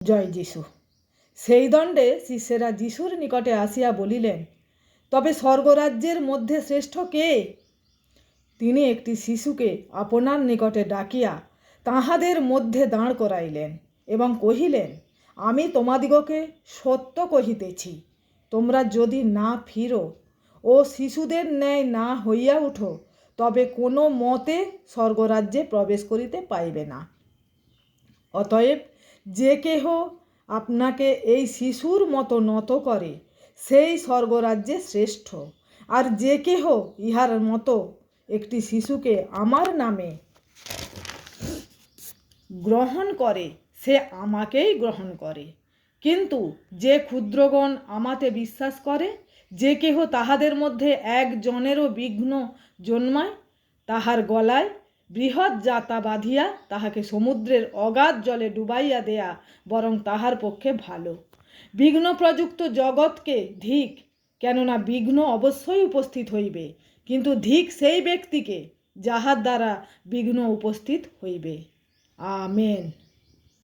জয় যিশু। সেই দণ্ডে শিষ্যেরা যিশুর নিকটে আসিয়া বলিলেন, তবে স্বর্গরাজ্যের মধ্যে শ্রেষ্ঠ কে? তিনি একটি শিশুকে আপনার নিকটে ডাকিয়া তাহাদের মধ্যে দাঁড় করাইলেন এবং কহিলেন, আমি তোমাদিগকে সত্য কহিতেছি, তোমরা যদি না ফিরো ও শিশুদের ন্যায় না হইয়া উঠো, তবে কোনো মতে স্বর্গরাজ্যে প্রবেশ করিতে পাইবে না। অতএব যে কেহ আপনাকে এই শিশুর মতো নত করে, সেই স্বর্গরাজ্যে শ্রেষ্ঠ। আর যে কেহ ইহার মতো একটি শিশুকে আমার নামে গ্রহণ করে, সে আমাকেই গ্রহণ করে। কিন্তু যে ক্ষুদ্রগণ আমাতে বিশ্বাস করে, যে কেহ তাহাদের মধ্যে একজনেরও বিঘ্ন জন্মায়, তাহার গলায় বৃহৎ জাতা বাঁধিয়া তাহাকে সমুদ্রের অগাধ জলে ডুবাইয়া দেয়া বরং তাহার পক্ষে ভালো। বিঘ্ন প্রযুক্ত জগৎকে ধিক, কেননা বিঘ্ন অবশ্যই উপস্থিত হইবে, কিন্তু ধিক সেই ব্যক্তিকে যাহার দ্বারা বিঘ্ন উপস্থিত হইবে। আমেন।